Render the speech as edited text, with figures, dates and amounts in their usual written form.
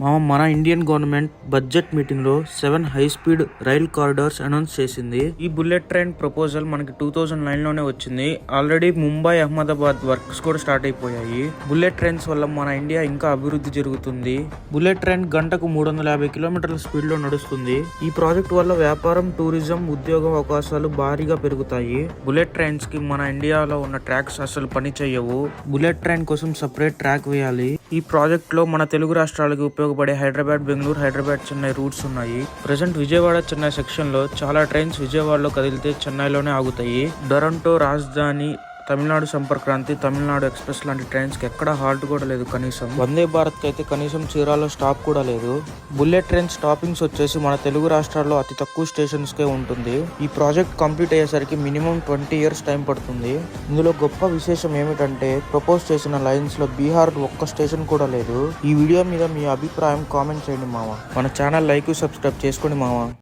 మన Indian government budget meeting లో 7 high speed rail corridors announce చేసింది. ఈ బుల్లెట్ ట్రైన్ ప్రపోజల్ మనకి 2009 లోనే వచ్చింది. ఆల్రెడీ ముంబై అహ్మదాబాద్ వర్క్స్ కూడా స్టార్ట్ అయిపోయాయి. బుల్లెట్ ట్రైన్స్ వల్ల మన ఇండియా ఇంకా అభివృద్ధి జరుగుతుంది. బుల్లెట్ ట్రైన్ గంటకు 350 కిలోమీటర్ల స్పీడ్ లో నడుస్తుంది. ఈ ప్రాజెక్ట్ వల్ల వ్యాపారం, టూరిజం, ఉద్యోగ అవకాశాలు భారీగా పెరుగుతాయి. బుల్లెట్ ట్రైన్స్ కి మన ఇండియాలో ఉన్న ట్రాక్స్ అసలు పని చేయవు. బుల్లెట్ ట్రైన్ కోసం సెపరేట్ ట్రాక్ వేయాలి. ఈ ప్రాజెక్ట్ లో మన తెలుగు రాష్ట్రాలకు ఉపయోగపడే హైదరాబాద్, బెంగళూరు, హైదరాబాద్, చెన్నై రూట్స్ ఉన్నాయి. ప్రెసెంట్ విజయవాడ, చెన్నై సెక్షన్ లో చాలా ట్రైన్స్ విజయవాడలో కదిలితే చెన్నైలోనే ఆగుతాయి. డొరంటో, రాజధాని, తమిళనాడు సంపర్క్రాంతి, తమిళనాడు ఎక్స్ప్రెస్ లాంటి ట్రైన్స్ కి ఎక్కడ హాల్ట్ కూడా లేదు. కనీసం వందే భారత్ కి అయితే కనీసం చీరాలో స్టాప్ కూడా లేదు. బుల్లెట్ ట్రైన్ స్టాపింగ్స్ వచ్చేసి మన తెలుగు రాష్ట్రాల్లో అతి తక్కువ స్టేషన్స్ కే ఉంటుంది. ఈ ప్రాజెక్ట్ కంప్లీట్ అయ్యేసరికి మినిమం 20 years టైం పడుతుంది. ఇందులో గొప్ప విశేషం ఏమిటంటే ప్రపోజ్ చేసిన లైన్స్ లో బీహార్ ఒక్క స్టేషన్ కూడా లేదు. ఈ వీడియో మీద మీ అభిప్రాయం కామెంట్ చేయండి మామ. మన ఛానల్ లైక్, సబ్స్క్రైబ్ చేసుకోండి మామ.